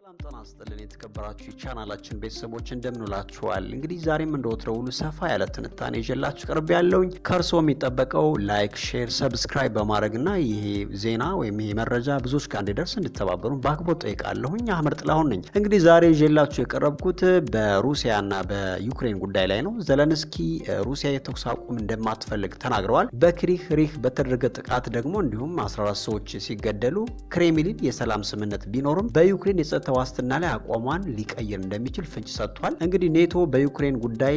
ሰላም ጤና ይስጥልን የተከበራችሁ ቻናላችን ቤተሰቦች እንደምንላችኋል። እንግዲህ ዛሬም እንደወትሮው ሰፋ ያለ ትንታኔ ይዤላችሁ ቀርብ ያለውኝ ከርሶ የሚጠበቀው ላይክ፣ ሼር፣ ሰብስክራይብ በማድረግና ይሄ ዜና ወይም ይሄ መረጃ ብዙዎች ጋር እንዲደርስ እንድትተባበሩን በአክብሮት ጠይቃለሁኝ። አህመድ ጥላሁን ነኝ። እንግዲህ ዛሬ ይዤላችሁ የቀረብኩት በሩሲያና በዩክሬን ጉዳይ ላይ ነው። ዘለንስኪ ሩሲያ የተኩስ አቁም እንደማትፈልግ ተናግረዋል። በክሪክ በተደረገ ጥቃት ደግሞ እንዲሁም 14 ሰዎች ሲገደሉ ክሬምሊን የሰላም ስምምነት ቢኖርም በዩክሬን የጸጥታ ዋስትና ላይ አቋሟን ሊቀይር እንደሚችል ፍንጭ ሰጥቷል። እንግዲህ ኔቶ በዩክሬን ጉዳይ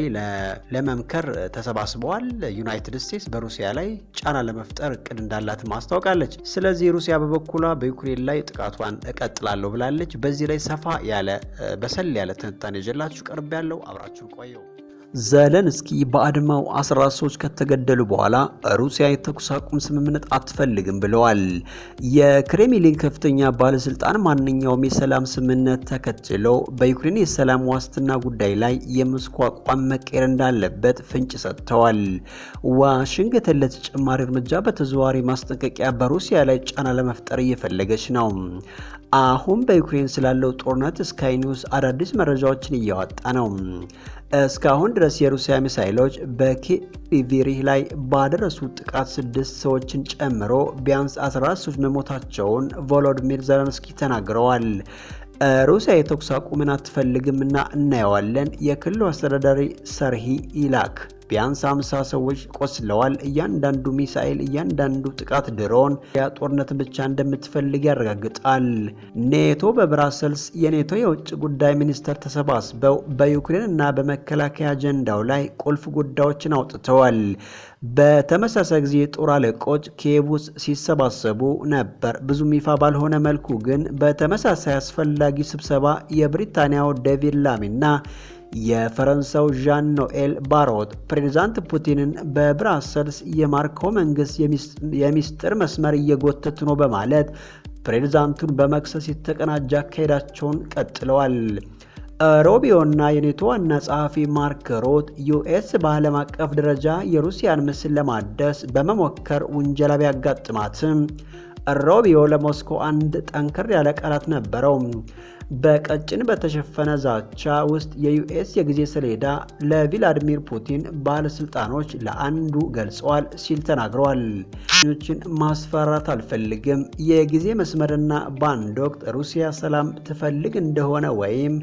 ለመምከር ተሰባስበዋል። ዩናይትድ ስቴትስ በሩሲያ ላይ ጫና ለመፍጠር እቅድ እንዳላት ማስታወቃለች። ስለዚህ ሩሲያ በበኩሏ በዩክሬን ላይ ጥቃቷን እቀጥላለሁ ብላለች። በዚህ ላይ ሰፋ ያለ በሰል ያለ ትንታኔ ይዤላችሁ ቀርብ ያለው አብራችሁን ቆየው። ዘለንስኪ በአድማው 14 ሰዎች ከተገደሉ በኋላ ሩሲያ የተኩስ አቁም ስምምነት አትፈልግም ብለዋል። የክሬምሊን ከፍተኛ ባለስልጣን ማንኛውም የሰላም ስምምነት ተከትሎ በዩክሬን የሰላም ዋስትና ጉዳይ ላይ የሞስኮ አቋም መቀየር እንዳለበት ፍንጭ ሰጥተዋል። ዋሽንግተን ለተጨማሪ እርምጃ በተዘዋዋሪ ማስጠንቀቂያ በሩሲያ ላይ ጫና ለመፍጠር እየፈለገች ነው። አሁን በዩክሬን ስላለው ጦርነት ስካይ ኒውስ አዳዲስ መረጃዎችን እያወጣ ነው። እስካሁን ድረስ የሩሲያ ሚሳኤሎች በኪየቭ ላይ ባደረሱት ጥቃት 6 ሰዎችን ጨምሮ ቢያንስ 14 ሰዎች መሞታቸውን ቮሎዲሚር ዘለንስኪ ተናግረዋል። ሩሲያ የተኩስ አቁምን አትፈልግምና እናየዋለን። የክልሉ አስተዳዳሪ ሰርሂ ኢላክ ቢያንስ 50 ሰዎች ቆስለዋል። እያንዳንዱ ሚሳኤል፣ እያንዳንዱ ጥቃት ድሮን ጦርነት ብቻ እንደምትፈልግ ያረጋግጣል። ኔቶ በብራሰልስ የኔቶ የውጭ ጉዳይ ሚኒስተር ተሰባስበው በዩክሬን እና በመከላከያ አጀንዳው ላይ ቁልፍ ጉዳዮችን አውጥተዋል። በተመሳሳይ ጊዜ የጦር አለቆች ኪየቭ ውስጥ ሲሰባሰቡ ነበር። ብዙም ይፋ ባልሆነ መልኩ ግን በተመሳሳይ አስፈላጊ ስብሰባ የብሪታንያው ዴቪድ ላሚና የፈረንሳው ዣን ኖኤል ባሮት ፕሬዝዳንት ፑቲንን በብራሰልስ የማርኮ መንግስት የሚስጥር መስመር እየጎተቱ ነው በማለት ፕሬዝዳንቱን በመክሰስ የተቀናጀ አካሄዳቸውን ቀጥለዋል። ሮቢዮና የኔቶ ዋና ጸሐፊ ማርክ ሩት ዩኤስ በዓለም አቀፍ ደረጃ የሩሲያን ምስል ለማደስ በመሞከር ውንጀላ ቢያጋጥማትም ሮቢዮ ለሞስኮ አንድ ጠንከር ያለ ቃላት ነበረው። በቀጭን በተሸፈነ ዛቻ ውስጥ የዩኤስ የጊዜ ሰሌዳ ለቪላዲሚር ፑቲን ባለስልጣኖች ለአንዱ ገልጸዋል ሲል ተናግረዋል። ችን ማስፈራራት አልፈልግም። የጊዜ መስመርና በአንድ ወቅት ሩሲያ ሰላም ትፈልግ እንደሆነ ወይም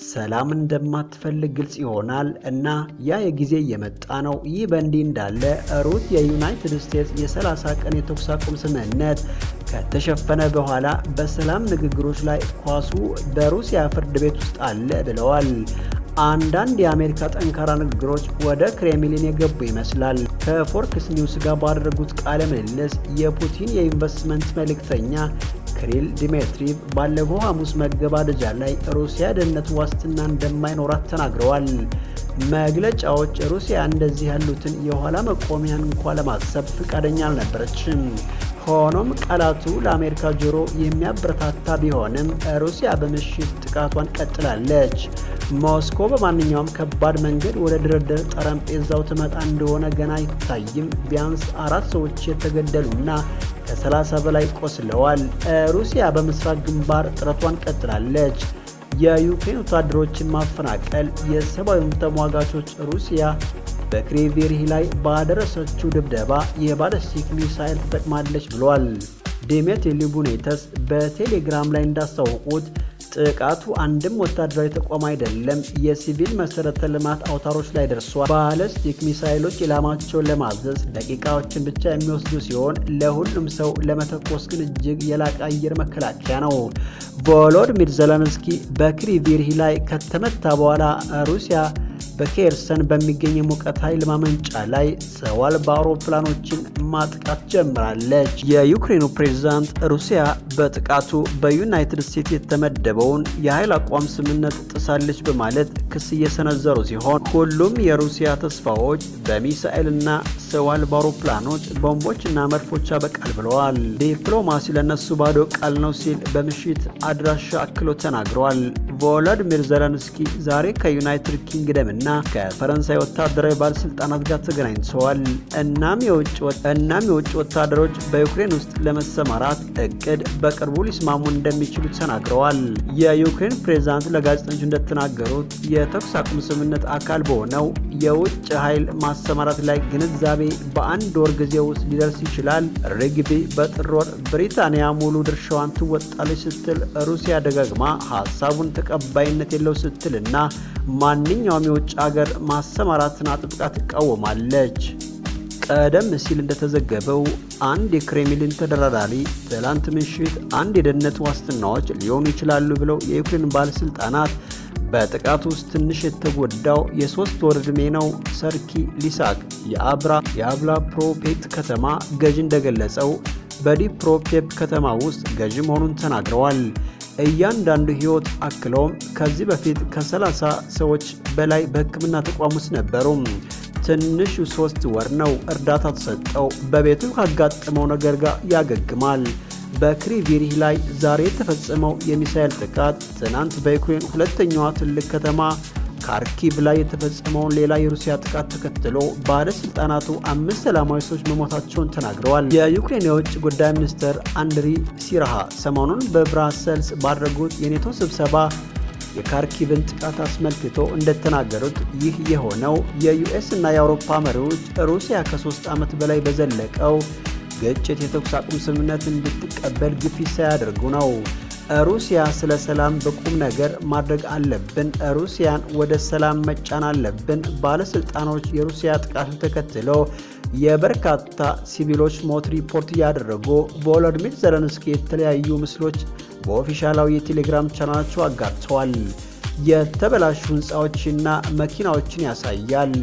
ሰላም እንደማትፈልግ ግልጽ ይሆናል እና ያ የጊዜ እየመጣ ነው። ይህ በእንዲህ እንዳለ ሩት የዩናይትድ ስቴትስ የ30 ቀን የተኩስ አቁም ስምምነት ከተሸፈነ በኋላ በሰላም ንግግሮች ላይ ኳሱ በሩሲያ ፍርድ ቤት ውስጥ አለ ብለዋል። አንዳንድ የአሜሪካ ጠንካራ ንግግሮች ወደ ክሬምሊን የገቡ ይመስላል። ከፎርክስ ኒውስ ጋር ባደረጉት ቃለ ምልልስ የፑቲን የኢንቨስትመንት መልእክተኛ ክሪል ዲሜትሪቭ ባለፈው ሐሙስ መገባደጃ ላይ ሩሲያ ደህንነት ዋስትና እንደማይኖራት ተናግረዋል። መግለጫዎች ሩሲያ እንደዚህ ያሉትን የኋላ መቆሚያን እንኳን ለማሰብ ፈቃደኛ አልነበረችም። ሆኖም ቃላቱ ለአሜሪካ ጆሮ የሚያበረታታ ቢሆንም ሩሲያ በምሽት ጥቃቷን ቀጥላለች። ሞስኮ በማንኛውም ከባድ መንገድ ወደ ድርድር ጠረጴዛው ትመጣ እንደሆነ ገና አይታይም። ቢያንስ 4 ሰዎች የተገደሉና ከ30 በላይ ቆስለዋል። ሩሲያ በምስራቅ ግንባር ጥረቷን ቀጥላለች። የዩክሬን ወታደሮችን ማፈናቀል የሰብአዊ መብት ተሟጋቾች ሩሲያ በኪየቭ ላይ ባደረሰችው ድብደባ የባለስቲክ ሚሳኤል ተጠቅማለች ብሏል። ዲሜትሪ ሊቡኔተስ በቴሌግራም ላይ እንዳስታወቁት ጥቃቱ አንድም ወታደራዊ ተቋም አይደለም፣ የሲቪል መሰረተ ልማት አውታሮች ላይ ደርሷል። ባለስቲክ ሚሳኤሎች ኢላማቸውን ለማዘዝ ደቂቃዎችን ብቻ የሚወስዱ ሲሆን ለሁሉም ሰው ለመተኮስ ግን እጅግ የላቀ አየር መከላከያ ነው። ቮሎዲሚር ዘለንስኪ በኪየቭ ላይ ከተመታ በኋላ ሩሲያ በኬርሰን በሚገኝ የሙቀት ኃይል ማመንጫ ላይ ሰው አልባ አውሮፕላኖችን ማጥቃት ጀምራለች። የዩክሬኑ ፕሬዝዳንት ሩሲያ በጥቃቱ በዩናይትድ ስቴትስ የተመደበውን የኃይል አቋም ስምምነት ጥሳለች በማለት ክስ እየሰነዘሩ ሲሆን ሁሉም የሩሲያ ተስፋዎች በሚሳኤልና ሰው አልባ አውሮፕላኖች፣ ቦምቦችና መድፎች ያበቃል ብለዋል። ዲፕሎማሲ ለነሱ ባዶ ቃል ነው ሲል በምሽት አድራሻ አክሎ ተናግረዋል። ቮሎዲሚር ዘለንስኪ ዛሬ ከዩናይትድ ኪንግደም እና ከፈረንሳይ ወታደራዊ ባለስልጣናት ጋር ተገናኝተዋል። እናም የውጭ ወታደሮች በዩክሬን ውስጥ ለመሰማራት እቅድ በቅርቡ ሊስማሙ እንደሚችሉ ተናግረዋል። የዩክሬን ፕሬዝዳንት ለጋዜጠኞች እንደተናገሩት የተኩስ አቁም ስምምነት አካል በሆነው የውጭ ኃይል ማሰማራት ላይ ግንዛቤ በአንድ ወር ጊዜ ውስጥ ሊደርስ ይችላል። ሪግቢ በጥር ወር ብሪታንያ ሙሉ ድርሻዋን ትወጣለች ስትል ሩሲያ ደጋግማ ሀሳቡን ተቀባይነት የለው ስትልና ማንኛውም የውጭ ሀገር ማሰማራትን አጥብቃ ትቃወማለች። ቀደም ሲል እንደተዘገበው አንድ የክሬምሊን ተደራዳሪ ትላንት ምሽት አንድ የደህንነት ዋስትናዎች ሊሆኑ ይችላሉ ብለው የዩክሬን ባለስልጣናት በጥቃቱ ውስጥ ትንሽ የተጎዳው የ3 ወር ዕድሜ ነው ሰርኪ ሊሳክ የአብላፕሮፔት ከተማ ገዥ እንደገለጸው በዲፕሮፔፕ ከተማ ውስጥ ገዥ መሆኑን ተናግረዋል። እያንዳንዱ ህይወት አክለውም ከዚህ በፊት ከ30 ሰዎች በላይ በሕክምና ተቋም ውስጥ ነበሩ። ትንሹ 3 ወር ነው እርዳታ ተሰጠው። በቤቱ ካጋጠመው ነገር ጋር ያገግማል። በክሪቪሪህ ላይ ዛሬ የተፈጸመው የሚሳኤል ጥቃት ትናንት በዩክሬን ሁለተኛዋ ትልቅ ከተማ ካርኪቭ ላይ የተፈጸመውን ሌላ የሩሲያ ጥቃት ተከትሎ ባለስልጣናቱ 5 ሰላማዊ ሰዎች መሞታቸውን ተናግረዋል። የዩክሬን የውጭ ጉዳይ ሚኒስትር አንድሪ ሲርሃ ሰሞኑን በብራሰልስ ባደረጉት የኔቶ ስብሰባ የካርኪቭን ጥቃት አስመልክቶ እንደተናገሩት ይህ የሆነው የዩኤስ እና የአውሮፓ መሪዎች ሩሲያ ከ3 ዓመት በላይ በዘለቀው ግጭት የተኩስ አቁም ስምምነት እንድትቀበል ግፊት ሳያደርጉ ነው። ሩሲያ ስለ ሰላም በቁም ነገር ማድረግ አለብን፣ ሩሲያን ወደ ሰላም መጫን አለብን። ባለስልጣኖች የሩሲያ ጥቃትን ተከትሎ የበርካታ ሲቪሎች ሞት ሪፖርት እያደረጉ ቮሎዲሚር ዘለንስኪ የተለያዩ ምስሎች በኦፊሻላዊ የቴሌግራም ቻናላቸው አጋርተዋል። የተበላሹ ህንፃዎችና መኪናዎችን ያሳያል።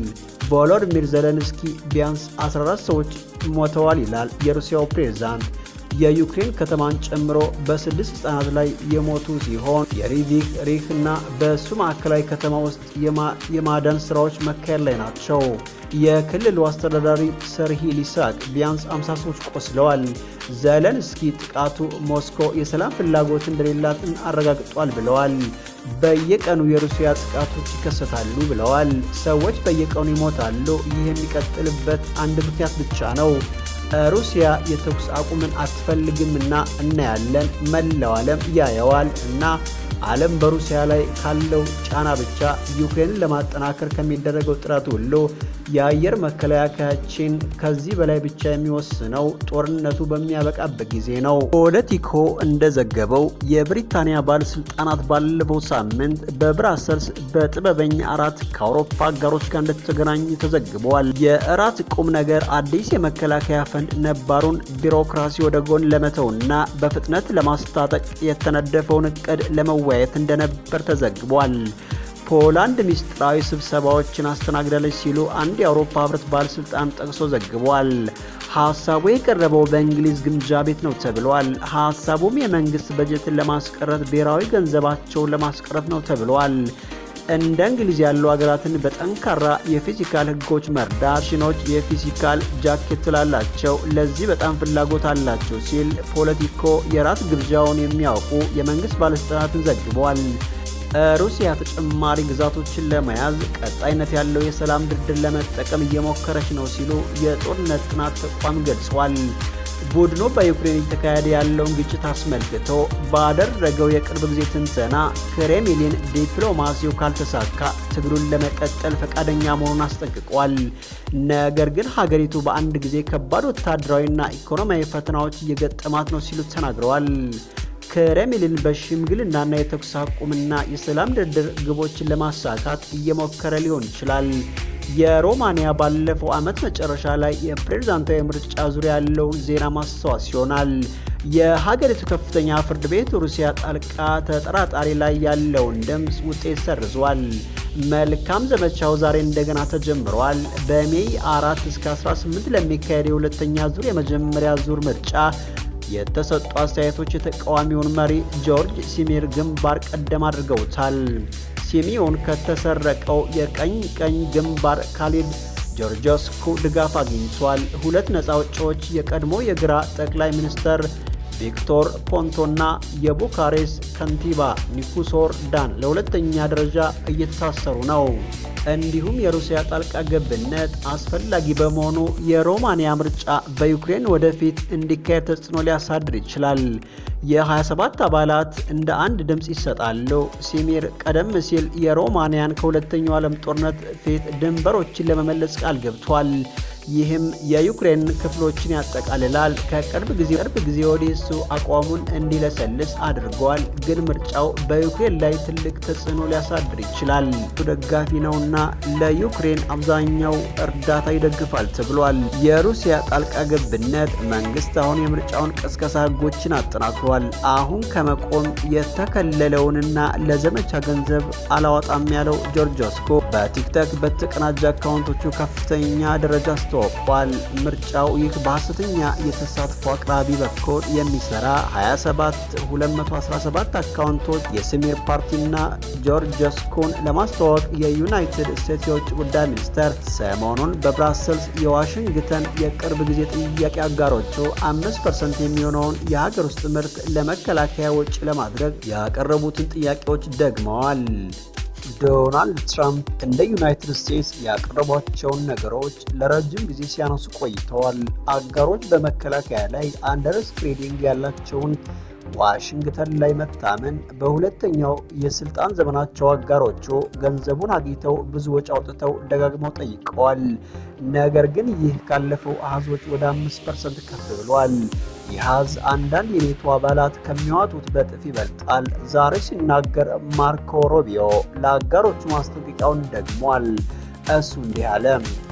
ቮሎዲሚር ዘለንስኪ ቢያንስ 14 ሰዎች ሞተዋል ይላል የሩሲያው ፕሬዝዳንት። የዩክሬን ከተማን ጨምሮ በ6 ህጻናት ላይ የሞቱ ሲሆን የሪቪክ ሪህ እና በሱ ማዕከላዊ ከተማ ውስጥ የማዳን ስራዎች መካሄድ ላይ ናቸው። የክልሉ አስተዳዳሪ ሰርሂ ሊሳክ ቢያንስ 50 ሰዎች ቆስለዋል። ዘለንስኪ ጥቃቱ ሞስኮ የሰላም ፍላጎት እንደሌላትን አረጋግጧል ብለዋል። በየቀኑ የሩሲያ ጥቃቶች ይከሰታሉ ብለዋል። ሰዎች በየቀኑ ይሞታሉ። ይህ የሚቀጥልበት አንድ ምክንያት ብቻ ነው። ሩሲያ የተኩስ አቁምን አትፈልግምና እናያለን። መላው ዓለም ያየዋል እና ዓለም በሩሲያ ላይ ካለው ጫና ብቻ ዩክሬንን ለማጠናከር ከሚደረገው ጥረት ሁሉ የአየር መከላከያችን ከዚህ በላይ ብቻ የሚወስነው ጦርነቱ በሚያበቃበት ጊዜ ነው። ፖለቲኮ እንደዘገበው የብሪታንያ ባለስልጣናት ባለፈው ሳምንት በብራሰልስ በጥበበኛ እራት ከአውሮፓ አጋሮች ጋር እንደተገናኙ ተዘግበዋል። የእራት ቁም ነገር አዲስ የመከላከያ ፈንድ ነባሩን ቢሮክራሲ ወደ ጎን ለመተውና በፍጥነት ለማስታጠቅ የተነደፈውን እቅድ ለመወያየት እንደነበር ተዘግቧል። ፖላንድ ሚስጥራዊ ስብሰባዎችን አስተናግዳለች ሲሉ አንድ የአውሮፓ ህብረት ባለስልጣን ጠቅሶ ዘግቧል። ሀሳቡ የቀረበው በእንግሊዝ ግምጃ ቤት ነው ተብሏል። ሀሳቡም የመንግስት በጀትን ለማስቀረት ብሔራዊ ገንዘባቸውን ለማስቀረት ነው ተብሏል። እንደ እንግሊዝ ያሉ ሀገራትን በጠንካራ የፊዚካል ህጎች መርዳት ሽኖች የፊዚካል ጃኬት ላላቸው ለዚህ በጣም ፍላጎት አላቸው ሲል ፖለቲኮ የራት ግብዣውን የሚያውቁ የመንግስት ባለስልጣናትን ዘግቧል። ሩሲያ ተጨማሪ ግዛቶችን ለመያዝ ቀጣይነት ያለው የሰላም ድርድር ለመጠቀም እየሞከረች ነው ሲሉ የጦርነት ጥናት ተቋም ገልጿል። ቡድኑ በዩክሬን እየተካሄደ ያለውን ግጭት አስመልክቶ ባደረገው የቅርብ ጊዜ ትንተና ክሬምሊን ዲፕሎማሲው ካልተሳካ ትግሉን ለመቀጠል ፈቃደኛ መሆኑን አስጠንቅቋል። ነገር ግን ሀገሪቱ በአንድ ጊዜ ከባድ ወታደራዊና ኢኮኖሚያዊ ፈተናዎች እየገጠማት ነው ሲሉ ተናግረዋል። ክሬምሊን በሽምግልናና የተኩስ አቁምና የሰላም ድርድር ግቦችን ለማሳካት እየሞከረ ሊሆን ይችላል። የሮማኒያ ባለፈው ዓመት መጨረሻ ላይ የፕሬዝዳንታዊ ምርጫ ዙሪያ ያለውን ዜና ማስታወስ ይሆናል። የሀገሪቱ ከፍተኛ ፍርድ ቤት ሩሲያ ጣልቃ ተጠራጣሪ ላይ ያለውን ድምፅ ውጤት ሰርዟል። መልካም ዘመቻው ዛሬ እንደገና ተጀምሯል። በሜይ 4 እስከ 18 ለሚካሄድ የሁለተኛ ዙር የመጀመሪያ ዙር ምርጫ የተሰጡ አስተያየቶች የተቃዋሚውን መሪ ጆርጅ ሲሚር ግንባር ቀደም አድርገውታል። ሲሚዮን ከተሰረቀው የቀኝ ግንባር ካሊድ ጆርጆስኩ ድጋፍ አግኝቷል። ሁለት ነፃ አውጪዎች የቀድሞ የግራ ጠቅላይ ሚኒስትር ቪክቶር ፖንቶና የቡካሬስት ከንቲባ ኒኩሶር ዳን ለሁለተኛ ደረጃ እየተታሰሩ ነው። እንዲሁም የሩሲያ ጣልቃ ገብነት አስፈላጊ በመሆኑ የሮማኒያ ምርጫ በዩክሬን ወደፊት እንዲካሄድ ተጽዕኖ ሊያሳድር ይችላል። የ27 አባላት እንደ አንድ ድምፅ ይሰጣሉ። ሲሚር ቀደም ሲል የሮማኒያን ከሁለተኛው ዓለም ጦርነት ፊት ድንበሮችን ለመመለስ ቃል ገብቷል። ይህም የዩክሬን ክፍሎችን ያጠቃልላል። ከቅርብ ጊዜ ወዲህ እሱ አቋሙን እንዲለሰልስ አድርጓል። ግን ምርጫው በዩክሬን ላይ ትልቅ ተጽዕኖ ሊያሳድር ይችላል። ደጋፊ ነውና ለዩክሬን አብዛኛው እርዳታ ይደግፋል ተብሏል። የሩሲያ ጣልቃ ገብነት መንግስት አሁን የምርጫውን ቅስቀሳ ህጎችን አጠናክሯል። አሁን ከመቆም የተከለለውንና ለዘመቻ ገንዘብ አላወጣም ያለው ጆርጆስኮ በቲክቶክ በተቀናጀ አካውንቶቹ ከፍተኛ ደረጃ አስተዋውቋል። ምርጫው ይህ በሐሰተኛ የተሳትፎ አቅራቢ በኩል የሚሰራ 27217 አካውንቶች የሲሚር ፓርቲና ጆርጆስኮን ለማስተዋወቅ የዩናይትድ ስቴትስ የውጭ ጉዳይ ሚኒስቴር ሰሞኑን በብራሰልስ የዋሽንግተን የቅርብ ጊዜ ጥያቄ አጋሮቹ 5% የሚሆነውን የሀገር ውስጥ ምርት ለመከላከያ ወጪ ለማድረግ ያቀረቡትን ጥያቄዎች ደግመዋል። ዶናልድ ትራምፕ እንደ ዩናይትድ ስቴትስ ያቀረቧቸውን ነገሮች ለረጅም ጊዜ ሲያነሱ ቆይተዋል። አጋሮች በመከላከያ ላይ አንደርስፔንዲንግ ያላቸውን ዋሽንግተን ላይ መታመን በሁለተኛው የስልጣን ዘመናቸው አጋሮቹ ገንዘቡን አግኝተው ብዙ ወጪ አውጥተው ደጋግመው ጠይቀዋል። ነገር ግን ይህ ካለፈው አሃዞች ወደ 5% ከፍ ብሏል። ይህ አሃዝ አንዳንድ የኔቶ አባላት ከሚያወጡት በጥፍ ይበልጣል። ዛሬ ሲናገር ማርኮ ሩቢዮ ለአጋሮቹ ማስጠንቀቂያውን ደግሟል። እሱ እንዲህ አለ፣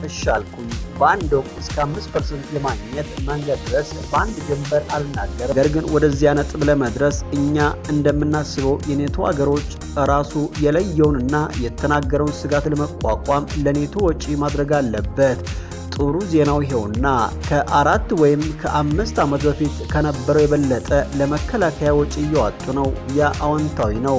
እሺ አልኩኝ። በአንድ ወቅት እስከ 5% የማግኘት መንገድ ድረስ በአንድ ጀንበር አልናገርም። ነገር ግን ወደዚያ ነጥብ ለመድረስ እኛ እንደምናስበው የኔቶ አገሮች ራሱ የለየውንና የተናገረውን ስጋት ለመቋቋም ለኔቶ ወጪ ማድረግ አለበት። ጥሩ ዜናው ይሄውና ከ4 ወይም ከ5 ዓመት በፊት ከነበረው የበለጠ ለመከላከያ ወጪ እያወጡ ነው። ያ አዎንታዊ ነው።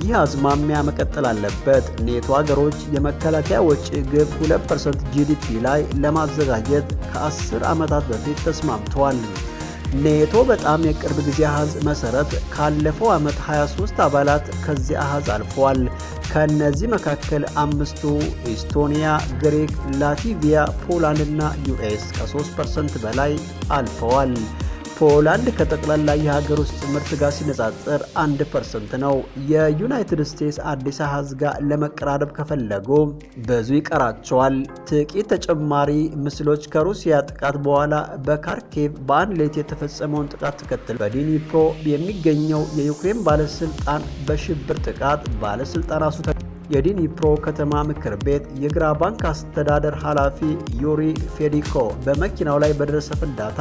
ይህ አዝማሚያ መቀጠል አለበት። ኔቶ ሀገሮች የመከላከያ ወጪ ግብ 2% ጂዲፒ ላይ ለማዘጋጀት ከ10 ዓመታት በፊት ተስማምተዋል። ኔቶ በጣም የቅርብ ጊዜ አሃዝ መሰረት ካለፈው ዓመት 23 አባላት ከዚህ አሃዝ አልፈዋል። ከነዚህ መካከል 5ቱ ኤስቶኒያ፣ ግሪክ፣ ላትቪያ፣ ፖላንድ እና ዩኤስ ከ3% በላይ አልፈዋል። ፖላንድ ከጠቅላላ የሀገር ውስጥ ምርት ጋር ሲነጻጸር 1% ነው። የዩናይትድ ስቴትስ አዲስ አሃዝ ጋር ለመቀራረብ ከፈለጉ ብዙ ይቀራቸዋል። ጥቂት ተጨማሪ ምስሎች ከሩሲያ ጥቃት በኋላ በካርኬቭ በአንድ ሌሊት የተፈጸመውን ጥቃት ተከትሎ በዲኒፕሮ የሚገኘው የዩክሬን ባለስልጣን በሽብር ጥቃት ባለስልጣን ራሱ የዲኒፕሮ ከተማ ምክር ቤት የግራ ባንክ አስተዳደር ኃላፊ ዩሪ ፌዲኮ በመኪናው ላይ በደረሰ ፍንዳታ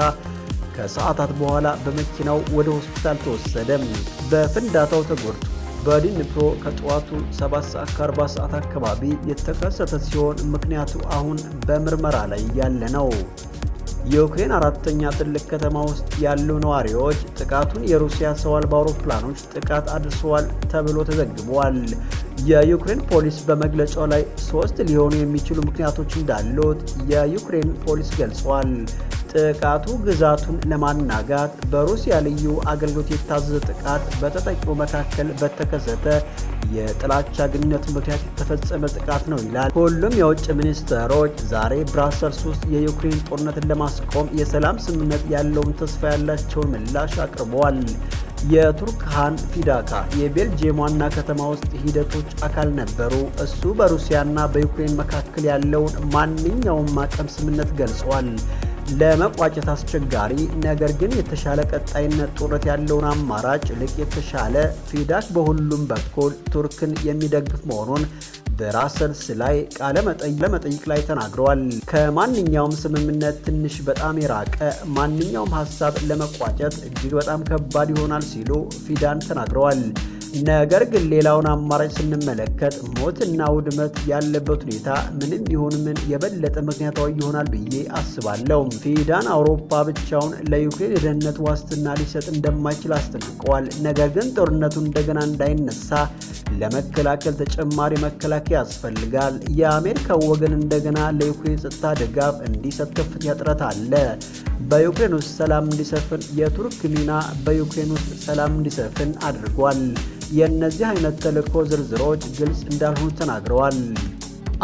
ከሰዓታት በኋላ በመኪናው ወደ ሆስፒታል ተወሰደ። በፍንዳታው ተጎድቶ በዲኒፕሮ ከጠዋቱ 7:40 ሰዓት አካባቢ የተከሰተ ሲሆን ምክንያቱ አሁን በምርመራ ላይ ያለ ነው። የዩክሬን አራተኛ ትልቅ ከተማ ውስጥ ያሉ ነዋሪዎች ጥቃቱን የሩሲያ ሰው አልባ አውሮፕላኖች ጥቃት አድርሰዋል ተብሎ ተዘግቧል። የዩክሬን ፖሊስ በመግለጫው ላይ 3 ሊሆኑ የሚችሉ ምክንያቶች እንዳሉት የዩክሬን ፖሊስ ገልጿል። ጥቃቱ ግዛቱን ለማናጋት በሩሲያ ልዩ አገልግሎት የታዘዘ ጥቃት በተጠቂው መካከል በተከሰተ የጥላቻ ግንኙነት ምክንያት የተፈጸመ ጥቃት ነው ይላል። ሁሉም የውጭ ሚኒስትሮች ዛሬ ብራሰልስ ውስጥ የዩክሬን ጦርነትን ለማስቆም የሰላም ስምምነት ያለውን ተስፋ ያላቸውን ምላሽ አቅርበዋል። የቱርክ ሃን ፊዳካ የቤልጅየም ዋና ከተማ ውስጥ ሂደቶች አካል ነበሩ። እሱ በሩሲያና በዩክሬን መካከል ያለውን ማንኛውም ማቆም ስምምነት ገልጿል። ለመቋጨት አስቸጋሪ ነገር ግን የተሻለ ቀጣይነት ጦርነት ያለውን አማራጭ ልቅ የተሻለ ፊዳክ በሁሉም በኩል ቱርክን የሚደግፍ መሆኑን በራሰልስ ላይ ቃለ መጠይቅ ላይ ተናግረዋል። ከማንኛውም ስምምነት ትንሽ በጣም የራቀ ማንኛውም ሀሳብ ለመቋጨት እጅግ በጣም ከባድ ይሆናል ሲሉ ፊዳን ተናግረዋል። ነገር ግን ሌላውን አማራጭ ስንመለከት ሞትና ውድመት ያለበት ሁኔታ ምንም ይሁን ምን የበለጠ ምክንያታዊ ይሆናል ብዬ አስባለሁ። ፊዳን አውሮፓ ብቻውን ለዩክሬን የደህንነት ዋስትና ሊሰጥ እንደማይችል አስጠንቅቀዋል። ነገር ግን ጦርነቱ እንደገና እንዳይነሳ ለመከላከል ተጨማሪ መከላከያ ያስፈልጋል። የአሜሪካው ወገን እንደገና ለዩክሬን ጸጥታ ድጋፍ እንዲሰጥ ከፍተኛ ጥረት አለ። በዩክሬን ውስጥ ሰላም እንዲሰፍን የቱርክ ሚና በዩክሬን ውስጥ ሰላም እንዲሰፍን አድርጓል። የእነዚህ አይነት ተልዕኮ ዝርዝሮች ግልጽ እንዳልሆኑ ተናግረዋል።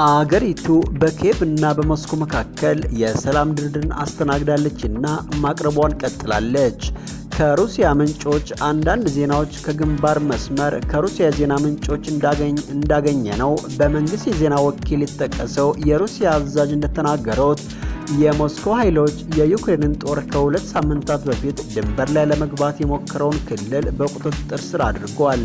አገሪቱ በኪየቭ እና በሞስኮ መካከል የሰላም ድርድርን አስተናግዳለች እና ማቅረቧን ቀጥላለች። ከሩሲያ ምንጮች አንዳንድ ዜናዎች ከግንባር መስመር ከሩሲያ የዜና ምንጮች እንዳገኘ ነው። በመንግስት የዜና ወኪል የተጠቀሰው የሩሲያ አዛዥ እንደተናገሩት የሞስኮ ኃይሎች የዩክሬንን ጦር ከ2 ሳምንታት በፊት ድንበር ላይ ለመግባት የሞከረውን ክልል በቁጥጥር ስር አድርጓል።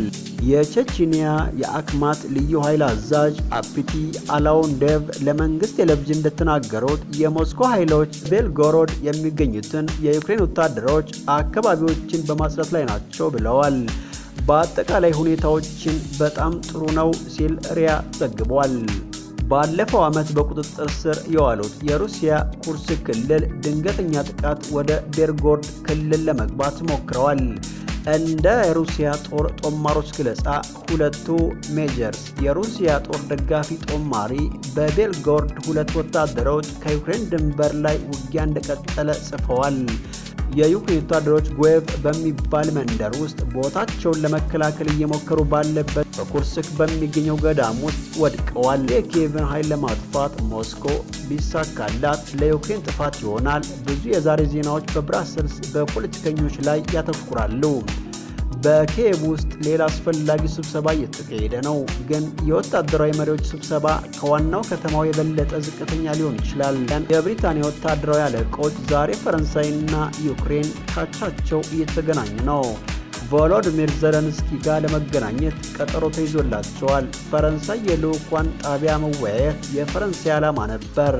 የቼችኒያ የአክማት ልዩ ኃይል አዛዥ አፒቲ አላውንዴቭ ለመንግስት ቴሌቪዥን እንደተናገሩት የሞስኮ ኃይሎች ቤልጎሮድ የሚገኙትን የዩክሬን ወታደሮች አካባቢዎችን በማጽዳት ላይ ናቸው ብለዋል። በአጠቃላይ ሁኔታዎችን በጣም ጥሩ ነው ሲል ሪያ ዘግቧል። ባለፈው ዓመት በቁጥጥር ስር የዋሉት የሩሲያ ኩርስክ ክልል ድንገተኛ ጥቃት ወደ ቤልጎሮድ ክልል ለመግባት ሞክረዋል። እንደ የሩሲያ ጦር ጦማሮች ገለጻ ሁለቱ ሜጀርስ የሩሲያ ጦር ደጋፊ ጦማሪ በቤልጎሮድ 2 ወታደሮች ከዩክሬን ድንበር ላይ ውጊያ እንደቀጠለ ጽፈዋል። የዩክሬን ወታደሮች ጎየቭ በሚባል መንደር ውስጥ ቦታቸውን ለመከላከል እየሞከሩ ባለበት በኩርስክ በሚገኘው ገዳም ውስጥ ወድቀዋል። የኪየቭን ኃይል ለማጥፋት ሞስኮ ቢሳካላት ለዩክሬን ጥፋት ይሆናል። ብዙ የዛሬ ዜናዎች በብራሰልስ በፖለቲከኞች ላይ ያተኩራሉ። በኪየቭ ውስጥ ሌላ አስፈላጊ ስብሰባ እየተካሄደ ነው፣ ግን የወታደራዊ መሪዎች ስብሰባ ከዋናው ከተማው የበለጠ ዝቅተኛ ሊሆን ይችላል። የብሪታንያ ወታደራዊ አለቆች ዛሬ ፈረንሳይና ዩክሬን ካቻቸው እየተገናኙ ነው። ቮሎዲሚር ዘለንስኪ ጋር ለመገናኘት ቀጠሮ ተይዞላቸዋል። ፈረንሳይ የልዑካን ጣቢያ መወያየት የፈረንሳይ ዓላማ ነበር።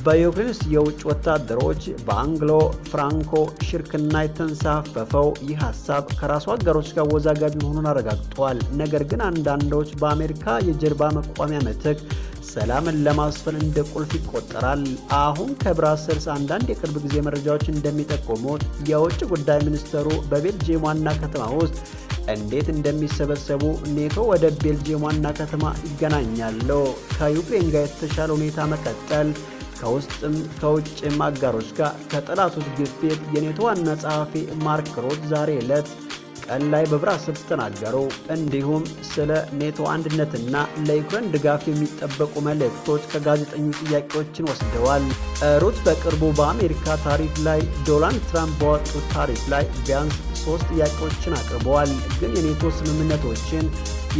በዩክሬን ውስጥ የውጭ ወታደሮች በአንግሎ ፍራንኮ ሽርክና የተንሳፈፈው ይህ ሀሳብ ከራሱ አጋሮች ጋር አወዛጋቢ መሆኑን አረጋግጧል። ነገር ግን አንዳንዶች በአሜሪካ የጀርባ መቋሚያ ምትክ ሰላምን ለማስፈን እንደ ቁልፍ ይቆጠራል። አሁን ከብራሰልስ አንዳንድ የቅርብ ጊዜ መረጃዎች እንደሚጠቁሙት የውጭ ጉዳይ ሚኒስትሩ በቤልጅየም ዋና ከተማ ውስጥ እንዴት እንደሚሰበሰቡ ኔቶ ወደ ቤልጅየም ዋና ከተማ ይገናኛሉ። ከዩክሬን ጋር የተሻለ ሁኔታ መቀጠል ከውስጥም ከውጭም አጋሮች ጋር ከጠላቶች ግፊት የኔቶ ዋና ጸሐፊ ማርክ ሩት ዛሬ ዕለት ቀን ላይ በብራሰልስ ተናገሩ። እንዲሁም ስለ ኔቶ አንድነትና ለዩክሬን ድጋፍ የሚጠበቁ መልእክቶች ከጋዜጠኞች ጥያቄዎችን ወስደዋል። ሩት በቅርቡ በአሜሪካ ታሪፍ ላይ ዶናልድ ትራምፕ በወጡት ታሪፍ ላይ ቢያንስ 3 ጥያቄዎችን አቅርበዋል። ግን የኔቶ ስምምነቶችን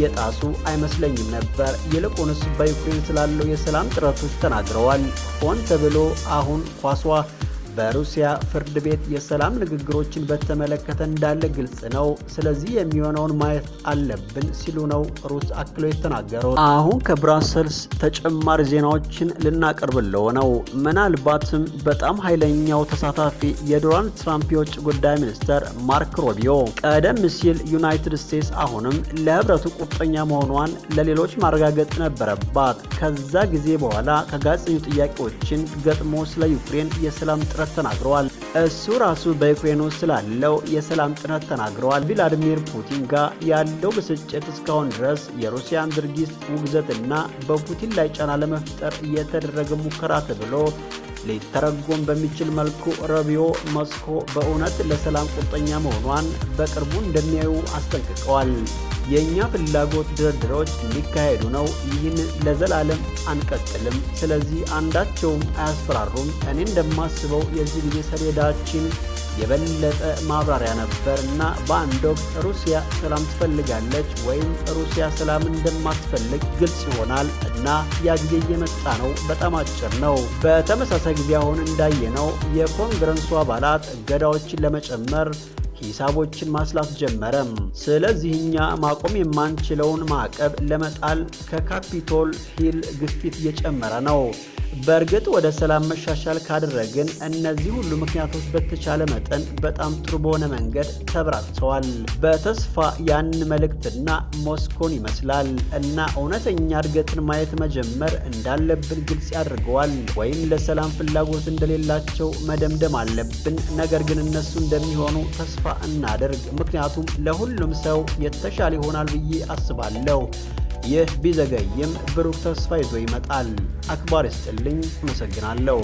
የጣሱ አይመስለኝም ነበር። ይልቁንስ በዩክሬን ስላለው የሰላም ጥረቶች ተናግረዋል። ሆን ተብሎ አሁን ኳሷ በሩሲያ ፍርድ ቤት የሰላም ንግግሮችን በተመለከተ እንዳለ ግልጽ ነው። ስለዚህ የሚሆነውን ማየት አለብን ሲሉ ነው ሩስ አክለው የተናገረው። አሁን ከብራሰልስ ተጨማሪ ዜናዎችን ልናቀርብለው ነው። ምናልባትም በጣም ኃይለኛው ተሳታፊ የዶናልድ ትራምፕ የውጭ ጉዳይ ሚኒስትር ማርክ ሩቢዮ ቀደም ሲል ዩናይትድ ስቴትስ አሁንም ለህብረቱ ቁርጠኛ መሆኗን ለሌሎች ማረጋገጥ ነበረባት። ከዛ ጊዜ በኋላ ከጋዜጠኞች ጥያቄዎችን ገጥሞ ስለ ዩክሬን የሰላም ጥረት ተናግረዋል። እሱ ራሱ በዩክሬን ውስጥ ስላለው የሰላም ጥረት ተናግረዋል። ቭላዲሚር ፑቲን ጋር ያለው ብስጭት እስካሁን ድረስ የሩሲያን ድርጊት ውግዘትና በፑቲን ላይ ጫና ለመፍጠር እየተደረገ ሙከራ ተብሎ ሊተረጎም በሚችል መልኩ ሩቢዮ ሞስኮ በእውነት ለሰላም ቁርጠኛ መሆኗን በቅርቡ እንደሚያዩ አስጠንቅቀዋል። የኛ ፍላጎት ድርድሮች እንዲካሄዱ ነው። ይህን ለዘላለም አንቀጥልም። ስለዚህ አንዳቸውም አያስፈራሩም። እኔ እንደማስበው የዚህ ጊዜ ሰሌዳችን የበለጠ ማብራሪያ ነበር እና በአንድ ወቅት ሩሲያ ሰላም ትፈልጋለች ወይም ሩሲያ ሰላም እንደማትፈልግ ግልጽ ይሆናል እና ያ ጊዜ እየመጣ ነው። በጣም አጭር ነው። በተመሳሳይ ጊዜ አሁን እንዳየነው የኮንግረሱ አባላት እገዳዎችን ለመጨመር ሂሳቦችን ማስላት ጀመረም። ስለዚህ እኛ ማቆም የማንችለውን ማዕቀብ ለመጣል ከካፒቶል ሂል ግፊት እየጨመረ ነው። በእርግጥ ወደ ሰላም መሻሻል ካደረግን እነዚህ ሁሉ ምክንያቶች በተቻለ መጠን በጣም ጥሩ በሆነ መንገድ ተብራርተዋል። በተስፋ ያንን መልእክትና ሞስኮን ይመስላል እና እውነተኛ እድገትን ማየት መጀመር እንዳለብን ግልጽ ያደርገዋል። ወይም ለሰላም ፍላጎት እንደሌላቸው መደምደም አለብን። ነገር ግን እነሱ እንደሚሆኑ ተስፋ እናደርግ፣ ምክንያቱም ለሁሉም ሰው የተሻለ ይሆናል ብዬ አስባለሁ። ይህ ቢዘገይም ብሩህ ተስፋ ይዞ ይመጣል። አክባር ይስጥልኝ። አመሰግናለሁ።